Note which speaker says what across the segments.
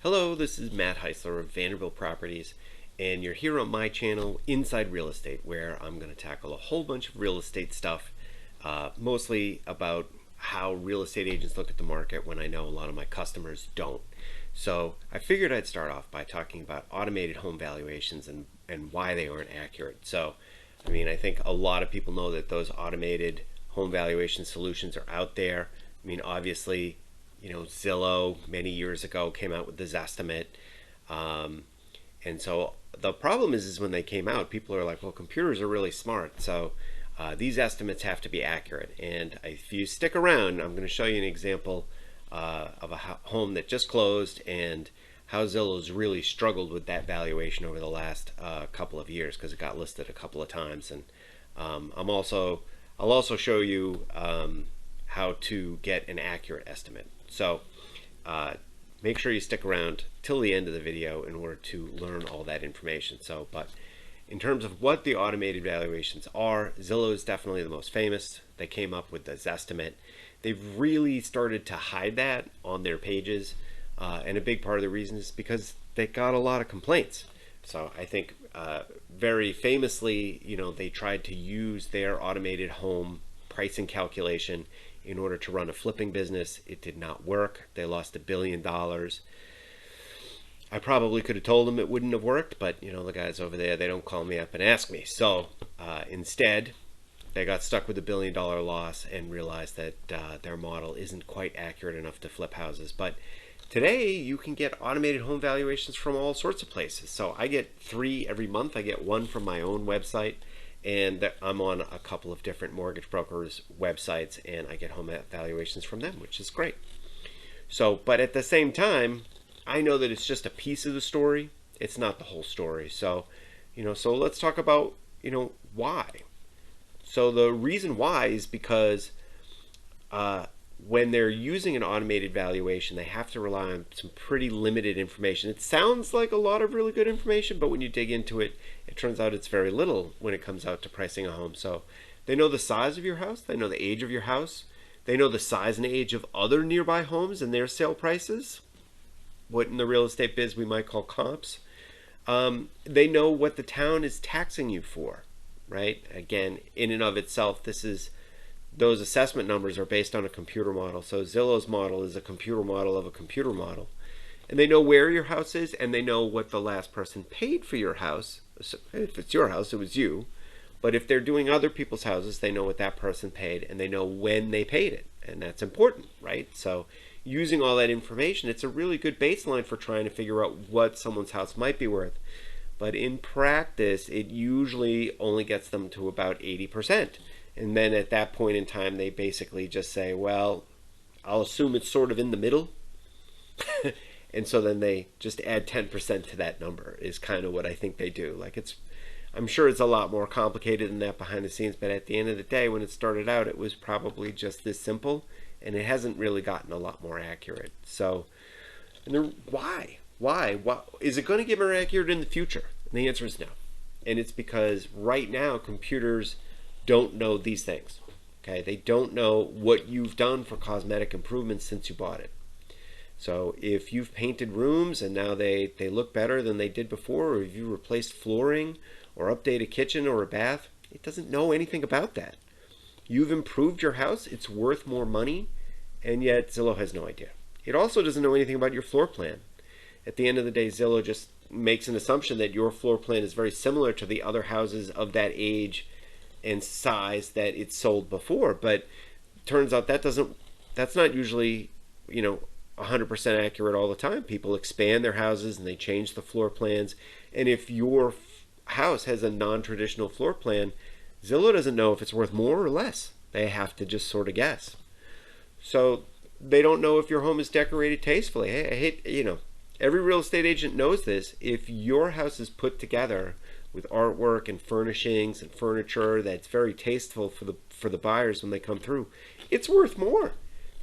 Speaker 1: Hello, this is Matt Heisler of Vanderbilt Properties, and you're here on my channel, Inside Real Estate, where I'm going to tackle a whole bunch of real estate stuff, mostly about how real estate agents look at the market when I know a lot of my customers don't. So I figured I'd start off by talking about automated home valuations and why they aren't accurate. I think a lot of people know that those automated home valuation solutions are out there. Obviously, Zillow many years ago came out with this estimate. And so the problem is when they came out, people are like, well, computers are really smart. So these estimates have to be accurate. And if you stick around, I'm going to show you an example of a home that just closed and how Zillow's really struggled with that valuation over the last couple of years because it got listed a couple of times. And I'll also show you how to get an accurate estimate. So make sure you stick around till the end of the video in order to learn all that information. But in terms of what the automated valuations are, Zillow is definitely the most famous. They came up with this estimate. They've really started to hide that on their pages. And a big part of the reason is because they got a lot of complaints. So I think very famously, they tried to use their automated home pricing calculation in order to run a flipping business. It did not work. They lost $1 billion. I probably could have told them it wouldn't have worked, but the guys over there, they don't call me up and ask me. So instead, they got stuck with $1 billion loss and realized that their model isn't quite accurate enough to flip houses. But today, you can get automated home valuations from all sorts of places. So I get 3 every month. I get one from my own website, and I'm on a couple of different mortgage brokers' websites, and I get home valuations from them, which is great. But at the same time, I know that it's just a piece of the story. It's not the whole story. So let's talk about, why. So the reason why is because when they're using an automated valuation, they have to rely on some pretty limited information. It sounds like a lot of really good information, but when you dig into it, it turns out it's very little when it comes out to pricing a home. So they know the size of your house, they know the age of your house, they know the size and age of other nearby homes and their sale prices, what in the real estate biz we might call comps. They know what the town is taxing you for, right? Again, in and of itself, those assessment numbers are based on a computer model. So Zillow's model is a computer model of a computer model. And they know where your house is, and they know what the last person paid for your house. So if it's your house, it was you. But if they're doing other people's houses, they know what that person paid, and they know when they paid it. And that's important, right? So using all that information, it's a really good baseline for trying to figure out what someone's house might be worth. But in practice, it usually only gets them to about 80%. And then at that point in time, they basically just say, well, I'll assume it's sort of in the middle. And so then they just add 10% to that number is kind of what I think they do. I'm sure it's a lot more complicated than that behind the scenes, but at the end of the day, when it started out, it was probably just this simple, and it hasn't really gotten a lot more accurate. So, why? Why? Is it going to get more accurate in the future? And the answer is no. And it's because right now, computers don't know these things. Okay, they don't know what you've done for cosmetic improvements since you bought it. So if you've painted rooms and now they look better than they did before, or if you replaced flooring or update a kitchen or a bath, it doesn't know anything about that. You've improved your house, it's worth more money, and yet Zillow has no idea. It also doesn't know anything about your floor plan. At the end of the day, Zillow just makes an assumption that your floor plan is very similar to the other houses of that age and size that it's sold before, but turns out that's not usually 100% accurate all the time. People expand their houses and they change the floor plans, and if your house has a non-traditional floor plan, Zillow doesn't know if it's worth more or less. They have to just sort of guess. So they don't know if your home is decorated tastefully. Every real estate agent knows this. If your house is put together with artwork and furnishings and furniture that's very tasteful for the buyers when they come through, it's worth more.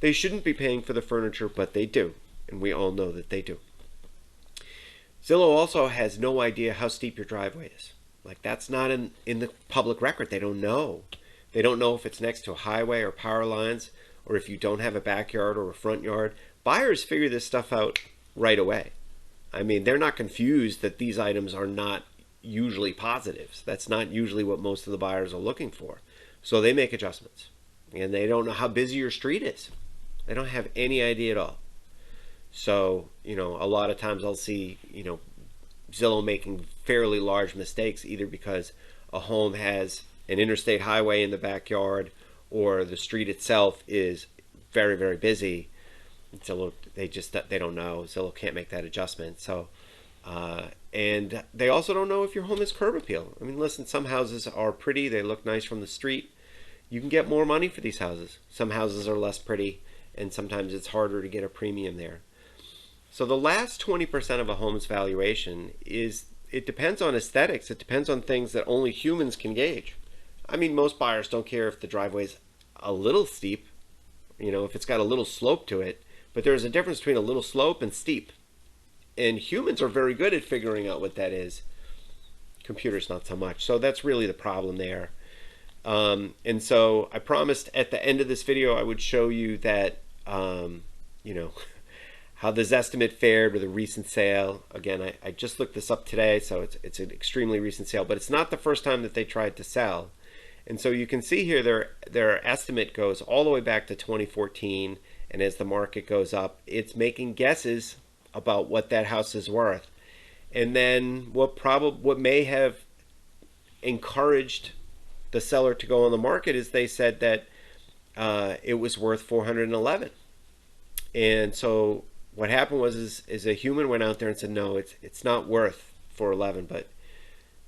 Speaker 1: They shouldn't be paying for the furniture, but they do, and we all know that they do. Zillow also has no idea how steep your driveway is. That's not in the public record. They don't know. They don't know if it's next to a highway or power lines, or if you don't have a backyard or a front yard. Buyers figure this stuff out right away. I mean, they're not confused that these items are not usually positives. That's not usually what most of the buyers are looking for. So they make adjustments. And they don't know how busy your street is. They don't have any idea at all. So, a lot of times I'll see, Zillow making fairly large mistakes, either because a home has an interstate highway in the backyard or the street itself is very, very busy. Zillow, they don't know. Zillow can't make that adjustment. So, and they also don't know if your home is curb appeal. I mean, listen, some houses are pretty. They look nice from the street. You can get more money for these houses. Some houses are less pretty, and sometimes it's harder to get a premium there. So the last 20% of a home's valuation it depends on aesthetics. It depends on things that only humans can gauge. I mean, most buyers don't care if the driveway's a little steep, if it's got a little slope to it, but there's a difference between a little slope and steep. And humans are very good at figuring out what that is. Computers not so much. So that's really the problem there. And so I promised at the end of this video I would show you that, how this estimate fared with a recent sale. Again, I just looked this up today, so it's an extremely recent sale, but it's not the first time that they tried to sell. And so you can see here their estimate goes all the way back to 2014, and as the market goes up, it's making guesses about what that house is worth. And then what may have encouraged the seller to go on the market is they said that it was worth 411. And so what happened is a human went out there and said, no, it's not worth 411. But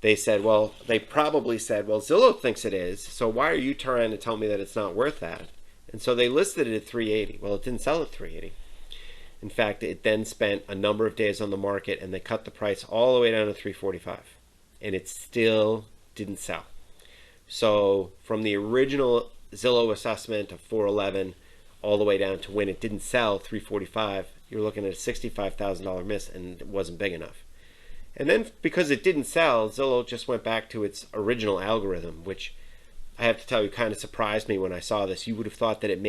Speaker 1: they probably said, well, Zillow thinks it is, so why are you trying to tell me that it's not worth that? And so they listed it at 380. Well, it didn't sell at 380. In fact, it then spent a number of days on the market, and they cut the price all the way down to 345, and it still didn't sell. So from the original Zillow assessment of 411 all the way down to when it didn't sell, 345, you're looking at a $65,000 miss, and it wasn't big enough. And then because it didn't sell, Zillow just went back to its original algorithm, which I have to tell you kind of surprised me when I saw this. You would have thought that it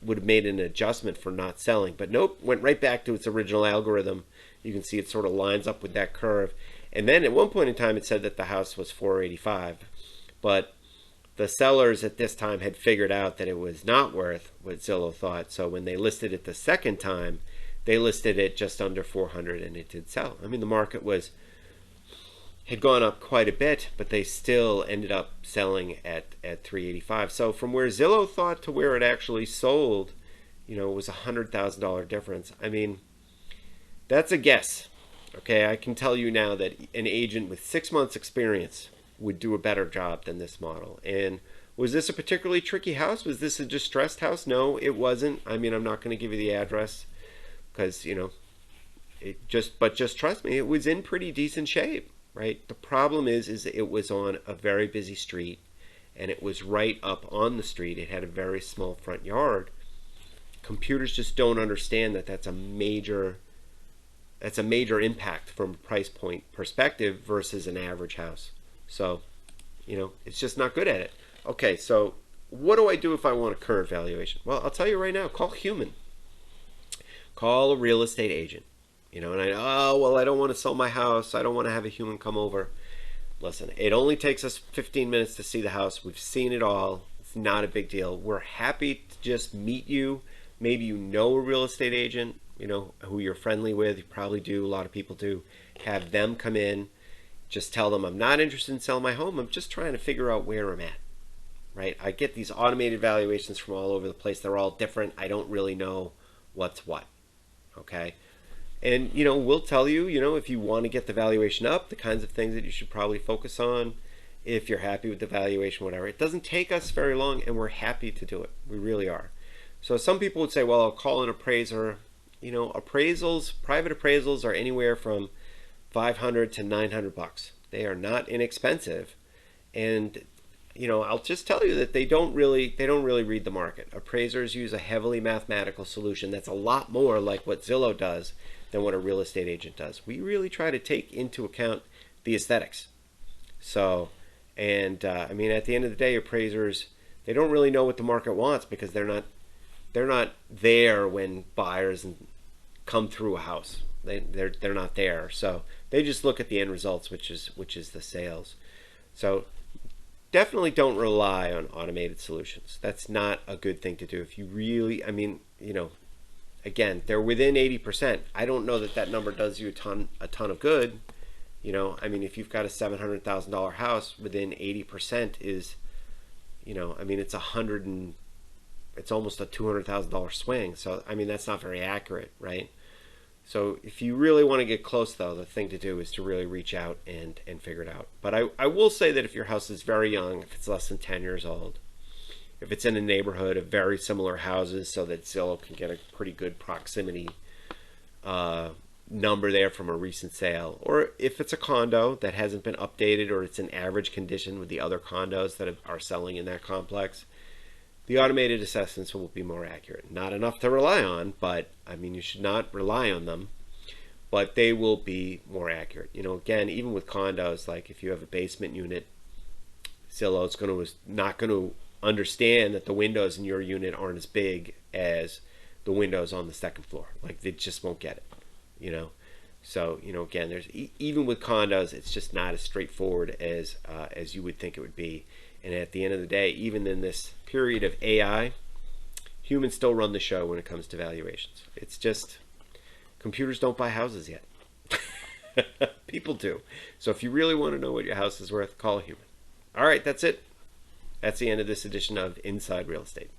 Speaker 1: would have made an adjustment for not selling, but nope, went right back to its original algorithm. You can see it sort of lines up with that curve. And then at one point in time, it said that the house was 485, but the sellers at this time had figured out that it was not worth what Zillow thought. So when they listed it the second time, they listed it just under 400, and it did sell. I mean, the market had gone up quite a bit, but they still ended up selling at 385. So from where Zillow thought to where it actually sold, it was a $100,000 difference. I mean, that's a guess. Okay, I can tell you now that an agent with 6 months experience would do a better job than this model. And was this a particularly tricky house? Was this a distressed house? No, it wasn't. I mean, I'm not going to give you the address because, but just trust me, it was in pretty decent shape, right? The problem is it was on a very busy street, and it was right up on the street. It had a very small front yard. Computers just don't understand that that's a major impact from a price point perspective versus an average house. So, it's just not good at it. Okay, so what do I do if I want a current valuation? Well, I'll tell you right now, call human. Call a real estate agent. And I don't want to sell my house. I don't want to have a human come over. Listen, it only takes us 15 minutes to see the house. We've seen it all. It's not a big deal. We're happy to just meet you. Maybe you know a real estate agent, who you're friendly with. You probably do. A lot of people do. Have them come in. Just tell them, I'm not interested in selling my home. I'm just trying to figure out where I'm at, right? I get these automated valuations from all over the place. They're all different. I don't really know what's what, okay? And, we'll tell you, if you want to get the valuation up, the kinds of things that you should probably focus on, if you're happy with the valuation, whatever. It doesn't take us very long, and we're happy to do it. We really are. So some people would say, well, I'll call an appraiser. Private appraisals are anywhere from $500 to $900. They are not inexpensive, and I'll just tell you that they don't really read the market. Appraisers use a heavily mathematical solution that's a lot more like what Zillow does than what a real estate agent does. We really try to take into account the aesthetics. So, and I mean, at the end of the day, appraisers, they don't really know what the market wants because they're not there when buyers come through a house. They're not there. So they just look at the end results, which is the sales. So definitely don't rely on automated solutions. That's not a good thing to do. If you really, I mean, again, they're within 80%. I don't know that that number does you a ton of good. I mean, if you've got a $700,000 house, within 80% is, I mean, it's almost a $200,000 swing. So, I mean, that's not very accurate, right? So if you really want to get close, though, the thing to do is to really reach out and figure it out. But I will say that if your house is very young, if it's less than 10 years old, if it's in a neighborhood of very similar houses so that Zillow can get a pretty good proximity number there from a recent sale, or if it's a condo that hasn't been updated or it's in average condition with the other condos that are selling in that complex, the automated assessments will be more accurate. Not enough to rely on, but I mean, you should not rely on them, but they will be more accurate. Again, even with condos, like if you have a basement unit, Zillow's not going to understand that the windows in your unit aren't as big as the windows on the second floor. Like they just won't get it, So, again, there's even with condos, it's just not as straightforward as you would think it would be. And at the end of the day, even in this period of AI, humans still run the show when it comes to valuations. It's just computers don't buy houses yet. People do. So if you really want to know what your house is worth, call a human. All right, that's it. That's the end of this edition of Inside Real Estate.